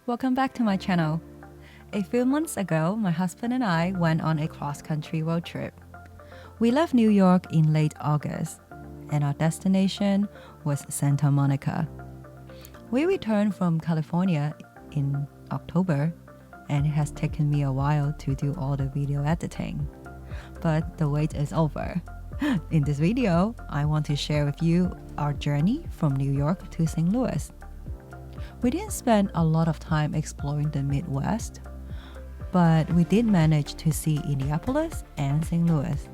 Welcome back to my channel. A few months ago, my husband and I went on a cross-country road trip. We left New York in late August, and our destination was Santa Monica. We returned from California in October, and it has taken me a while to do all the video editing. But the wait is over. In this video, I want to share with you our journey from New York to St. Louis. We didn't spend a lot of time exploring the Midwest, but we did manage to see Indianapolis and St. Louis.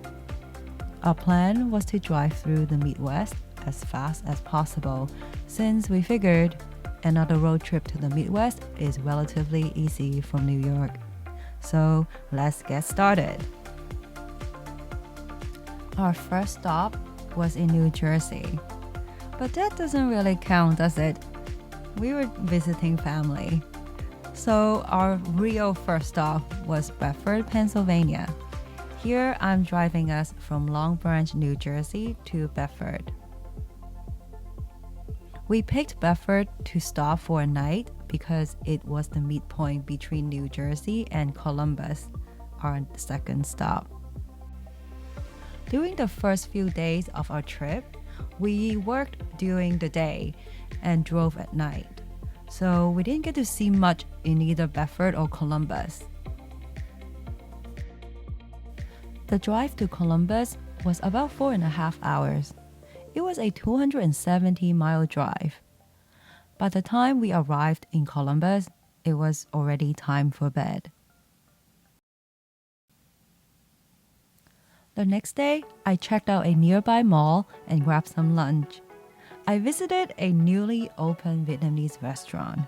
Our plan was to drive through the Midwest as fast as possible, since we figured another road trip to the Midwest is relatively easy from New York. So let's get started. Our first stop was in New Jersey, but that doesn't really count, does it? We were visiting family. So our real first stop was Bedford, Pennsylvania. Here I'm driving us from Long Branch, New Jersey to Bedford. We picked Bedford to stop for a night because it was the midpoint between New Jersey and Columbus, our second stop. During the first few days of our trip, we worked during the day and drove at night, so we didn't get to see much in either Bedford or Columbus. The drive to Columbus was about 4.5 hours. It was a 270-mile drive. By the time we arrived in Columbus, it was already time for bed. The next day, I checked out a nearby mall and grabbed some lunch. I visited a newly opened Vietnamese restaurant.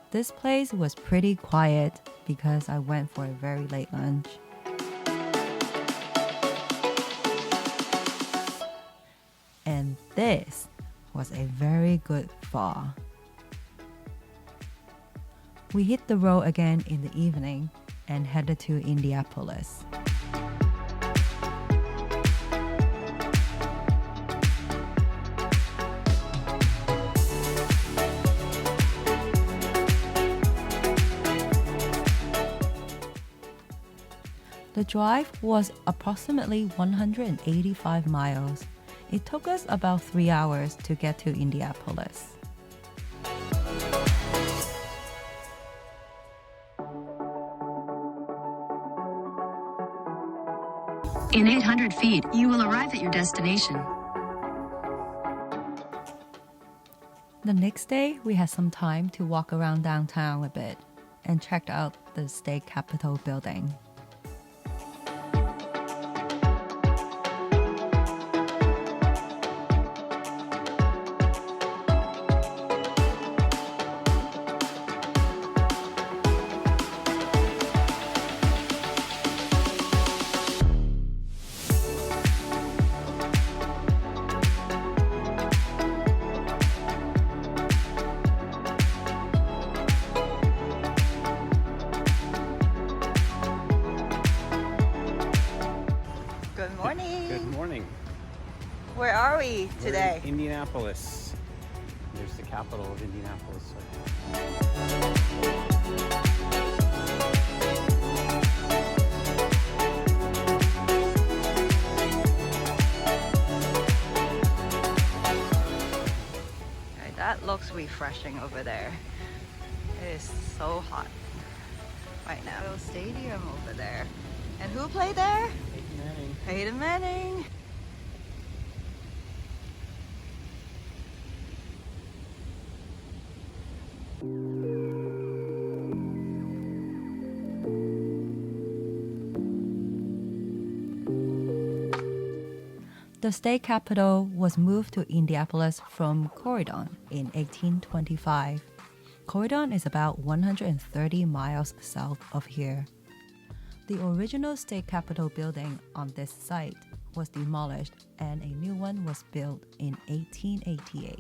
This place was pretty quiet because I went for a very late lunch. And this was a very good pho. We hit the road again in the evening and headed to Indianapolis. The drive was approximately 185 miles. It took us about 3 hours to get to Indianapolis. In 800 feet, you will arrive at your destination. The next day, we had some time to walk around downtown a bit and checked out the state capitol building. Good morning. Good morning. Where are we today? We're in Indianapolis. There's the capital of Indianapolis. Okay, that looks refreshing over there. It is so hot right now. Little stadium over there. And who played there? Manning. Peyton Manning. The state capital was moved to Indianapolis from Corydon in 1825. Corydon is about 130 miles south of here. The original state capitol building on this site was demolished and a new one was built in 1888.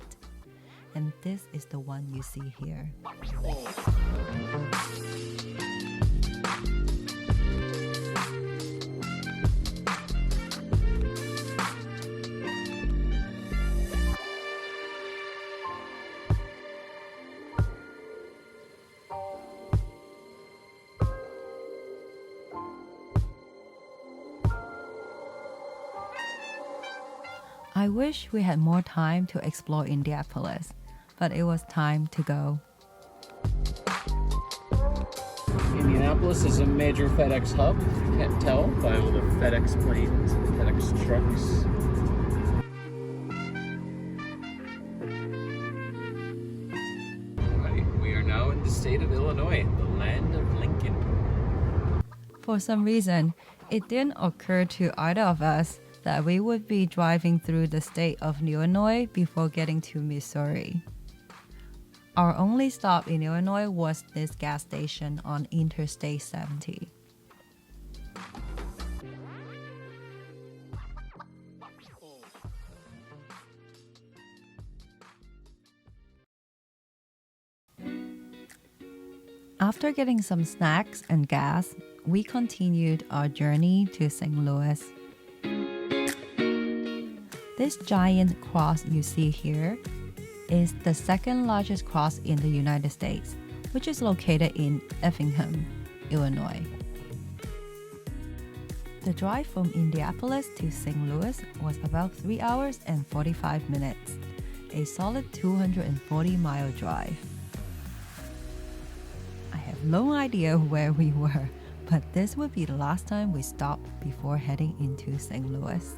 And this is the one you see here. I wish we had more time to explore Indianapolis, but it was time to go. Indianapolis is a major FedEx hub. You can't tell by all the FedEx planes, FedEx trucks. Right, we are now in the state of Illinois, the land of Lincoln. For some reason, it didn't occur to either of us that we would be driving through the state of Illinois before getting to Missouri. Our only stop in Illinois was this gas station on Interstate 70. After getting some snacks and gas, we continued our journey to St. Louis. This giant cross you see here is the second largest cross in the United States, which is located in Effingham, Illinois. The drive from Indianapolis to St. Louis was about 3 hours and 45 minutes, a solid 240-mile drive. I have no idea where we were, but this would be the last time we stopped before heading into St. Louis.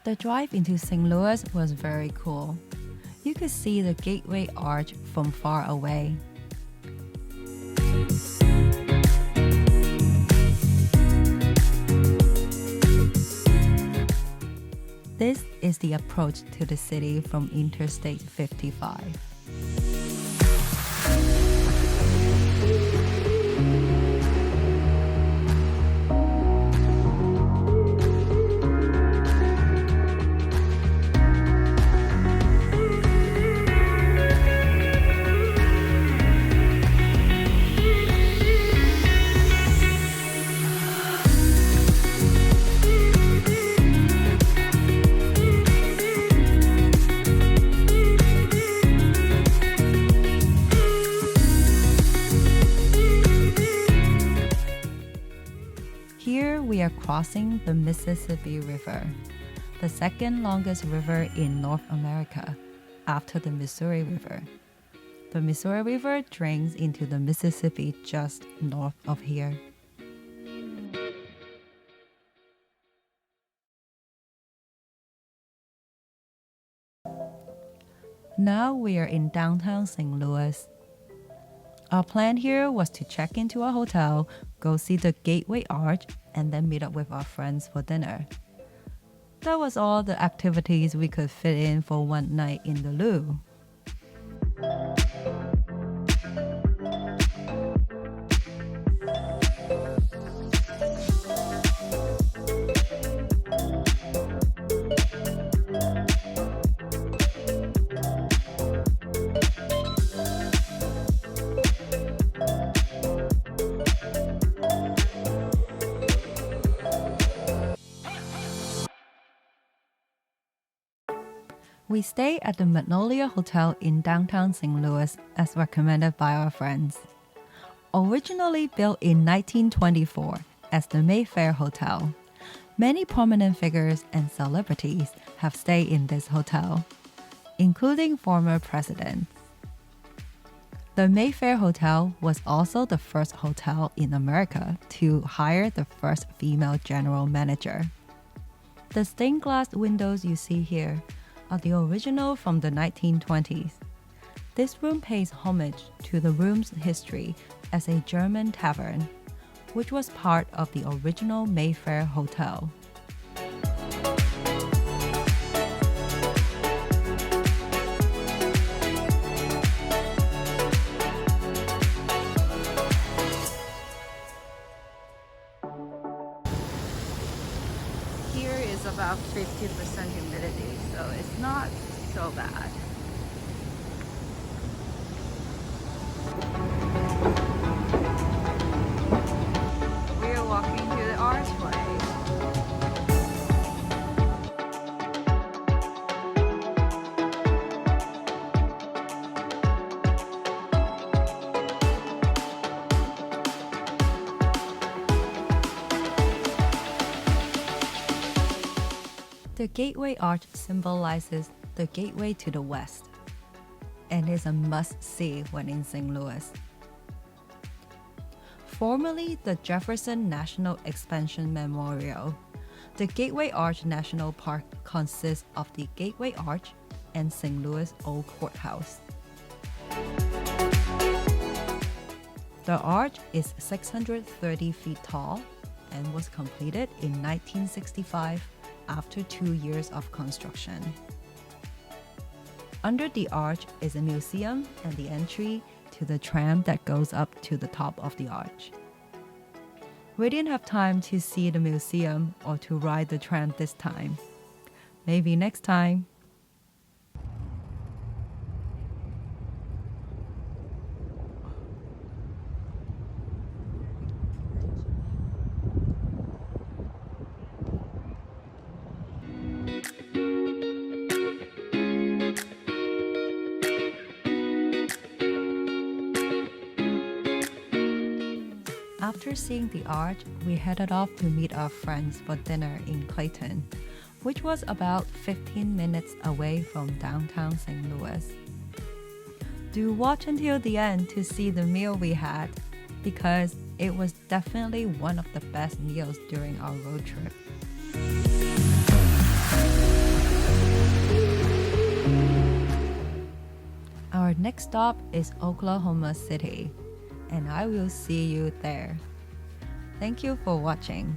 The drive into St. Louis was very cool. You could see the Gateway Arch from far away. This is the approach to the city from Interstate 55. Here we are crossing the Mississippi River, the second longest river in North America, after the Missouri River. The Missouri River drains into the Mississippi just north of here. Now we are in downtown St. Louis. Our plan here was to check into a hotel, go see the Gateway Arch, and then meet up with our friends for dinner. That was all the activities we could fit in for one night in the Lou. We stayed at the Magnolia Hotel in downtown St. Louis as recommended by our friends. Originally built in 1924 as the Mayfair Hotel, many prominent figures and celebrities have stayed in this hotel, including former presidents. The Mayfair Hotel was also the first hotel in America to hire the first female general manager. The stained glass windows you see here are the original from the 1920s. This room pays homage to the room's history as a German tavern, which was part of the original Mayfair Hotel. about 50% humidity, so it's not so bad. We are walking to the archway. The Gateway Arch symbolizes the gateway to the west and is a must-see when in St. Louis. Formerly the Jefferson National Expansion Memorial, the Gateway Arch National Park consists of the Gateway Arch and St. Louis Old Courthouse. The arch is 630 feet tall and was completed in 1965 after 2 years of construction. Under the arch is a museum and the entry to the tram that goes up to the top of the arch. We didn't have time to see the museum or to ride the tram this time. Maybe next time. After seeing the arch, we headed off to meet our friends for dinner in Clayton, which was about 15 minutes away from downtown St. Louis. Do watch until the end to see the meal we had, because it was definitely one of the best meals during our road trip. Our next stop is Oklahoma City, and I will see you there. Thank you for watching.